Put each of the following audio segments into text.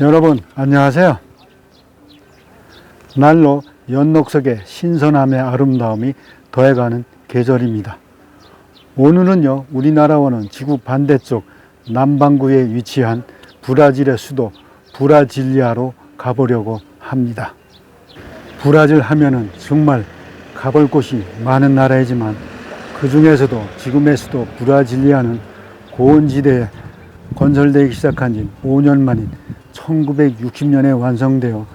여러분 안녕하세요. 날로 연녹석의 신선함의 아름다움이 더해가는 계절입니다. 오늘은요, 우리나라와는 지구 반대쪽 남반구에 위치한 브라질의 수도 브라질리아로 가보려고 합니다. 브라질 하면은 정말 가볼 곳이 많은 나라이지만 그 중에서도 지금의 수도 브라질리아는 고원지대에 건설되기 시작한 지 5년 만인 1960년에 완성되어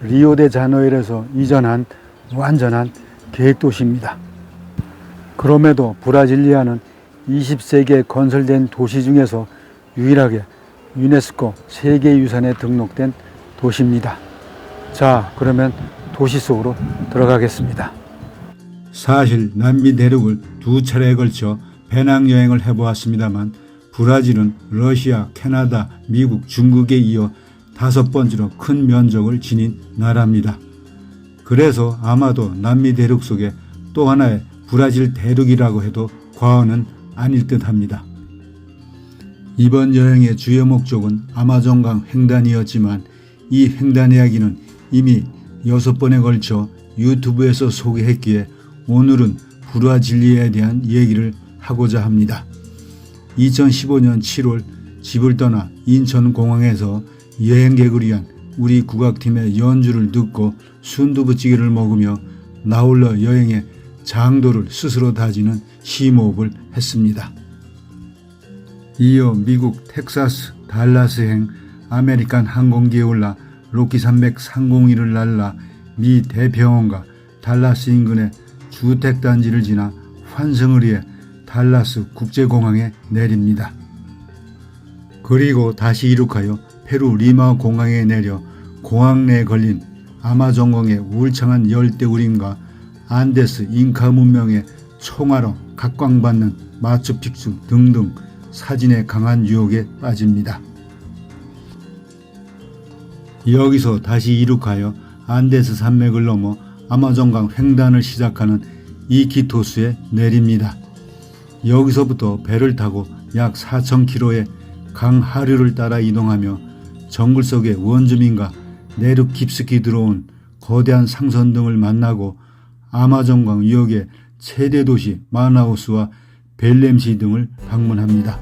리오데자네이루에서 이전한 완전한 계획도시입니다. 그럼에도 브라질리아는 20세기에 건설된 도시 중에서 유일하게 유네스코 세계유산에 등록된 도시입니다. 자, 그러면 도시 속으로 들어가겠습니다. 사실 남미 대륙을 두 차례에 걸쳐 배낭여행을 해보았습니다만 브라질은 러시아, 캐나다, 미국, 중국에 이어 5번째로 큰 면적을 지닌 나라입니다. 그래서 아마도 남미 대륙 속에 또 하나의 브라질 대륙이라고 해도 과언은 아닐 듯합니다. 이번 여행의 주요 목적은 아마존강 횡단이었지만 이 횡단 이야기는 이미 6번에 걸쳐 유튜브에서 소개했기에 오늘은 브라질리아에 대한 얘기를 하고자 합니다. 2015년 7월 집을 떠나 인천공항에서 여행객을 위한 우리 국악팀의 연주를 듣고 순두부찌개를 먹으며 나홀로 여행의 장도를 스스로 다지는 심호흡을 했습니다. 이어 미국 텍사스 달라스행 아메리칸 항공기에 올라 로키산맥 상공위를 날라 미 대병원과 달라스 인근의 주택단지를 지나 환승을 위해 달라스 국제공항에 내립니다. 그리고 다시 이륙하여 페루 리마 공항에 내려 공항 내에 걸린 아마존강의 울창한 열대우림과 안데스 잉카 문명의 총화로 각광받는 마추픽추 등등 사진의 강한 유혹에 빠집니다. 여기서 다시 이륙하여 안데스 산맥을 넘어 아마존강 횡단을 시작하는 이키토스에 내립니다. 여기서부터 배를 타고 약 4,000km의 강 하류를 따라 이동하며 정글 속의 원주민과 내륙 깊숙이 들어온 거대한 상선 등을 만나고 아마존강 유역의 최대 도시 마나우스와 벨렘시 등을 방문합니다.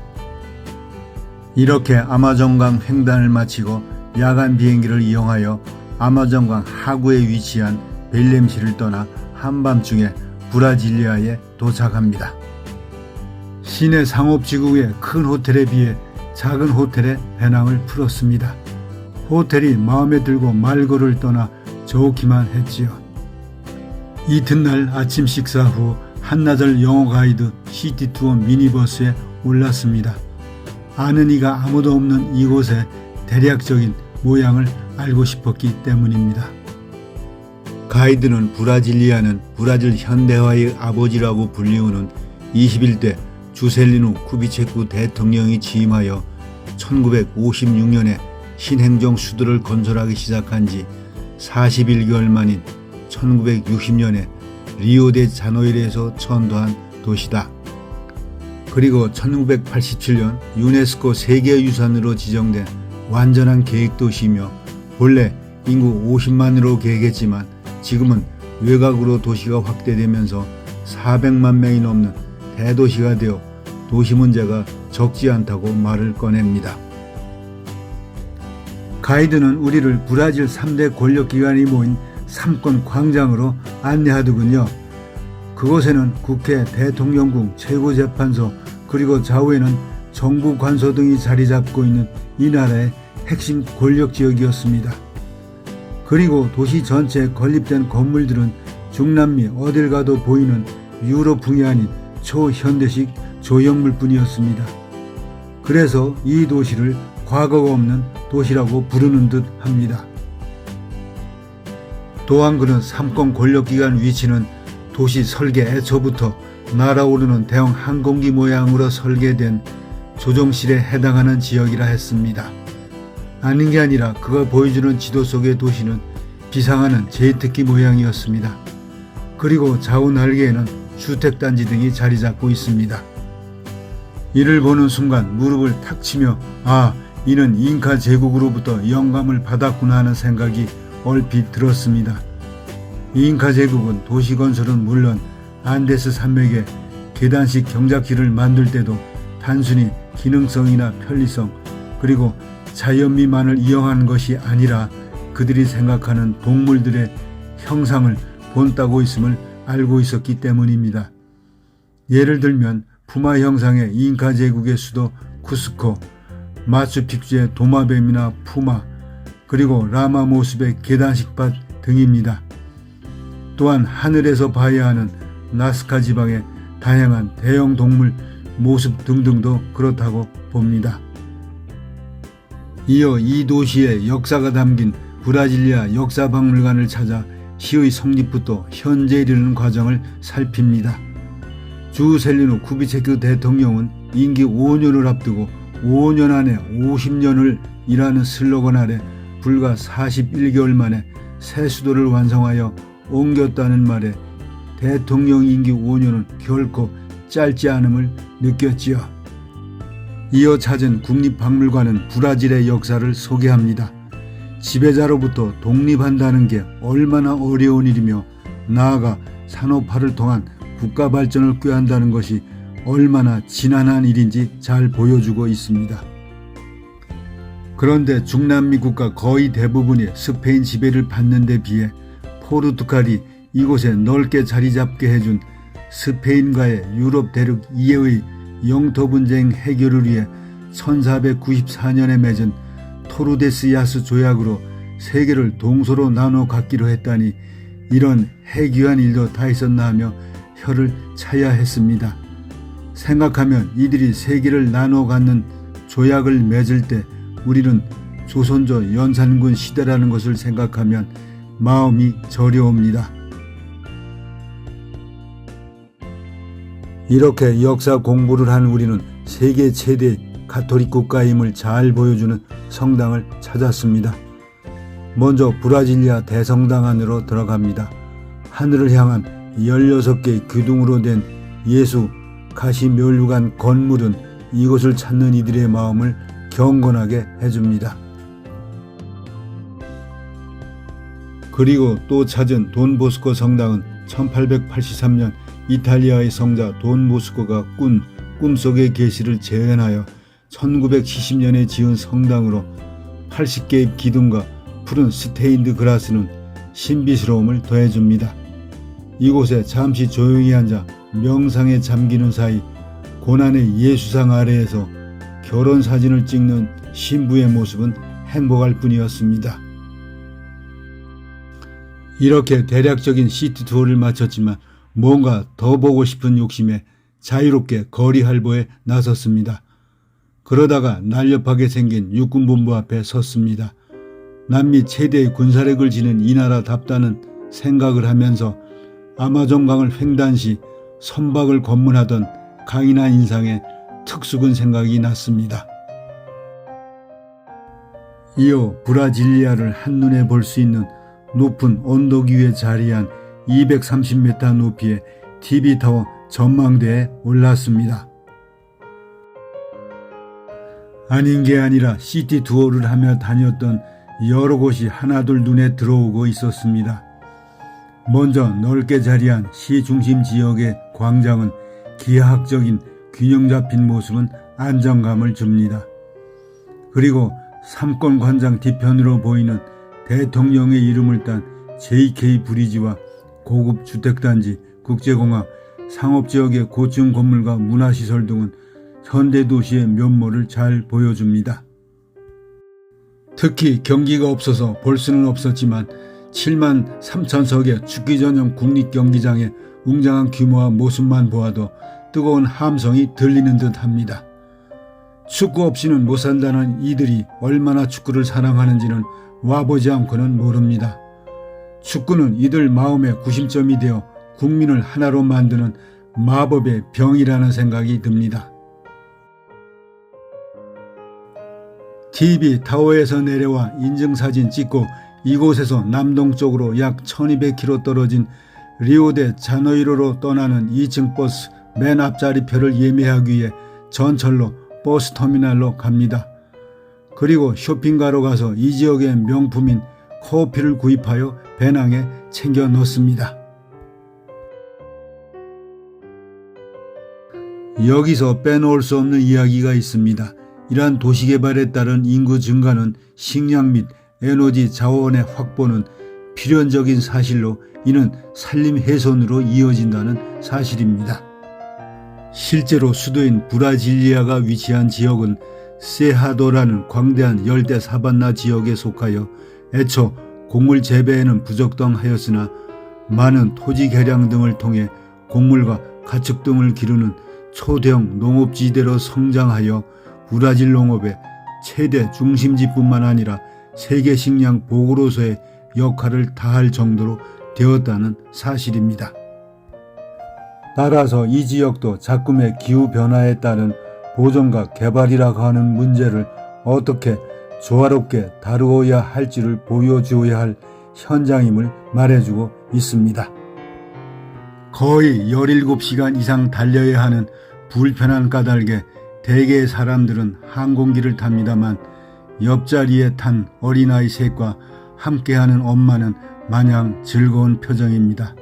이렇게 아마존강 횡단을 마치고 야간 비행기를 이용하여 아마존강 하구에 위치한 벨렘시를 떠나 한밤중에 브라질리아에 도착합니다. 시내 상업지구의 큰 호텔에 비해 작은 호텔에 배낭을 풀었습니다. 호텔이 마음에 들고 말거를 떠나 좋기만 했지요. 이튿날 아침 식사 후 한나절 영어 가이드 시티투어 미니버스에 올랐습니다. 아는 이가 아무도 없는 이곳의 대략적인 모양을 알고 싶었기 때문입니다. 가이드는 브라질리아는 브라질 현대화의 아버지라고 불리우는 21대 주셀리누 쿠비체쿠 대통령이 취임하여 1956년에 신행정 수도를 건설하기 시작한 지 41개월 만인 1960년에 리오데자네이루에서 천도한 도시다. 그리고 1987년 유네스코 세계유산으로 지정된 완전한 계획도시이며 본래 인구 50만으로 계획했지만 지금은 외곽으로 도시가 확대되면서 400만 명이 넘는 대도시가 되어 도시 문제가 적지 않다고 말을 꺼냅니다. 가이드는 우리를 브라질 3대 권력기관이 모인 삼권 광장으로 안내하더군요. 그곳에는 국회, 대통령궁, 최고재판소, 그리고 좌우에는 정부 관소 등이 자리 잡고 있는 이 나라의 핵심 권력지역이었습니다. 그리고 도시 전체에 건립된 건물들은 중남미 어딜 가도 보이는 유럽풍이 아닌 초현대식 조형물뿐이었습니다. 그래서 이 도시를 과거가 없는 도시라고 부르는 듯 합니다. 또한 그는 삼권 권력기관 위치는 도시 설계 애초부터 날아오르는 대형 항공기 모양으로 설계된 조종실에 해당하는 지역이라 했습니다. 아닌 게 아니라 그가 보여주는 지도 속의 도시는 비상하는 제트기 모양이었습니다. 그리고 좌우 날개에는 주택단지 등이 자리 잡고 있습니다. 이를 보는 순간 무릎을 탁 치며 아, 이는 잉카 제국으로부터 영감을 받았구나 하는 생각이 얼핏 들었습니다. 잉카 제국은 도시 건설은 물론 안데스 산맥에 계단식 경작지를 만들 때도 단순히 기능성이나 편리성 그리고 자연미만을 이용한 것이 아니라 그들이 생각하는 동물들의 형상을 본따고 있음을 알고 있었기 때문입니다. 예를 들면 푸마 형상의 잉카 제국의 수도 쿠스코, 마추픽추의 도마뱀이나 푸마, 그리고 라마 모습의 계단식밭 등입니다. 또한 하늘에서 봐야 하는 나스카 지방의 다양한 대형 동물 모습 등등도 그렇다고 봅니다. 이어 이 도시의 역사가 담긴 브라질리아 역사박물관을 찾아 시의 성립부터 현재 이르는 과정을 살핍니다. 주셀리누 쿠비체크 대통령은 임기 5년을 앞두고 5년 안에 50년을 이라는 슬로건 아래 불과 41개월 만에 새 수도를 완성하여 옮겼다는 말에 대통령 임기 5년은 결코 짧지 않음을 느꼈지요. 이어 찾은 국립박물관은 브라질의 역사를 소개합니다. 지배자로부터 독립한다는 게 얼마나 어려운 일이며 나아가 산업화를 통한 국가 발전을 꾀한다는 것이 얼마나 지난한 일인지 잘 보여주고 있습니다. 그런데 중남미 국가 거의 대부분이 스페인 지배를 받는 데 비해 포르투갈이 이곳에 넓게 자리 잡게 해준 스페인과의 유럽 대륙 이해의 영토 분쟁 해결을 위해 1494년에 맺은 토르데스야스 조약으로 세계를 동서로 나눠 갖기로 했다니 이런 해괴한 일도 다 있었나 하며 혀를 차야 했습니다. 생각하면 이들이 세계를 나눠 갖는 조약을 맺을 때 우리는 조선조 연산군 시대라는 것을 생각하면 마음이 저려옵니다. 이렇게 역사 공부를 한 우리는 세계 최대 가톨릭 국가임을 잘 보여주는 성당을 찾았습니다. 먼저 브라질리아 대성당 안으로 들어갑니다. 하늘을 향한 16개의 기둥으로 된 예수 가시면류관 건물은 이곳을 찾는 이들의 마음을 경건하게 해줍니다. 그리고 또 찾은 돈보스코 성당은 1883년 이탈리아의 성자 돈보스코가 꾼 꿈속의 계시를 재현하여 1970년에 지은 성당으로 80개의 기둥과 푸른 스테인드 그라스는 신비스러움을 더해줍니다. 이곳에 잠시 조용히 앉아 명상에 잠기는 사이 고난의 예수상 아래에서 결혼사진을 찍는 신부의 모습은 행복할 뿐이었습니다. 이렇게 대략적인 시티 투어를 마쳤지만 뭔가 더 보고 싶은 욕심에 자유롭게 거리 활보에 나섰습니다. 그러다가 날렵하게 생긴 육군본부 앞에 섰습니다. 남미 최대의 군사력을 지닌 이 나라답다는 생각을 하면서 아마존강을 횡단시 선박을 검문하던 강인한 인상에 특수근 생각이 났습니다. 이어 브라질리아를 한눈에 볼 수 있는 높은 언덕 위에 자리한 230m 높이의 TV타워 전망대에 올랐습니다. 아닌 게 아니라 시티 투어를 하며 다녔던 여러 곳이 하나둘 눈에 들어오고 있었습니다. 먼저 넓게 자리한 시중심 지역의 광장은 기하학적인 균형 잡힌 모습은 안정감을 줍니다. 그리고 삼권 광장 뒤편으로 보이는 대통령의 이름을 딴 JK 브리지와 고급 주택단지, 국제공항, 상업지역의 고층 건물과 문화시설 등은 현대도시의 면모를 잘 보여줍니다. 특히 경기가 없어서 볼 수는 없었지만 7만 3천석의 축구 전용 국립경기장의 웅장한 규모와 모습만 보아도 뜨거운 함성이 들리는 듯 합니다. 축구 없이는 못 산다는 이들이 얼마나 축구를 사랑하는지는 와보지 않고는 모릅니다. 축구는 이들 마음의 구심점이 되어 국민을 하나로 만드는 마법의 병이라는 생각이 듭니다. TV 타워에서 내려와 인증사진 찍고 이곳에서 남동쪽으로 약 1200km 떨어진 리오데 자네이로로 떠나는 2층 버스 맨 앞자리표를 예매하기 위해 전철로 버스터미널로 갑니다. 그리고 쇼핑가로 가서 이 지역의 명품인 커피를 구입하여 배낭에 챙겨 넣습니다. 여기서 빼놓을 수 없는 이야기가 있습니다. 이러한 도시개발에 따른 인구 증가는 식량 및 에너지 자원의 확보는 필연적인 사실로 이는 산림 훼손으로 이어진다는 사실입니다. 실제로 수도인 브라질리아가 위치한 지역은 세하도라는 광대한 열대 사반나 지역에 속하여 애초 곡물 재배에는 부적당하였으나 많은 토지 개량 등을 통해 곡물과 가축 등을 기르는 초대형 농업지대로 성장하여 브라질 농업의 최대 중심지뿐만 아니라 세계 식량 보고로서의 역할을 다할 정도로 되었다는 사실입니다. 따라서 이 지역도 작금의 기후변화에 따른 보존과 개발이라고 하는 문제를 어떻게 조화롭게 다루어야 할지를 보여주어야 할 현장임을 말해주고 있습니다. 거의 17시간 이상 달려야 하는 불편한 까닭에 대개의 사람들은 항공기를 탑니다만 옆자리에 탄 어린아이 셋과 함께하는 엄마는 마냥 즐거운 표정입니다.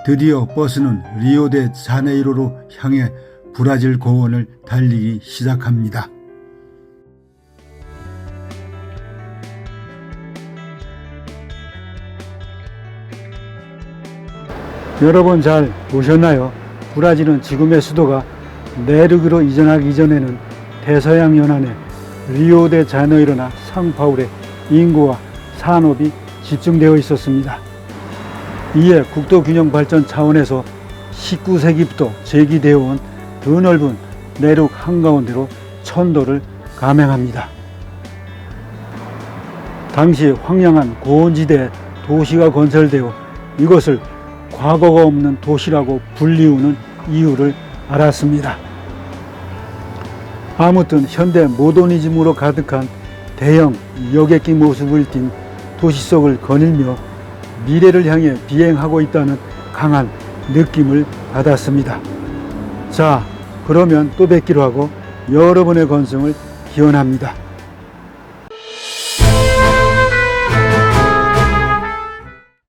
드디어 버스는 리오데 자네이로로 향해 브라질 고원을 달리기 시작합니다. 여러분 잘 보셨나요? 브라질은 지금의 수도가 네르그로 이전하기 이전에는 대서양 연안에 리오데자네이로나 상파울에 인구와 산업이 집중되어 있었습니다. 이에 국토균형 발전 차원에서 19세기부터 제기되어 온 드넓은 내륙 한가운데로 천도를 감행합니다. 당시 황량한 고원지대에 도시가 건설되어 이것을 과거가 없는 도시라고 불리우는 이유를 알았습니다. 아무튼 현대 모더니즘으로 가득한 대형 여객기 모습을 띤 도시 속을 거닐며 미래를 향해 비행하고 있다는 강한 느낌을 받았습니다. 자, 그러면 또 뵙기로 하고 여러분의 건승을 기원합니다.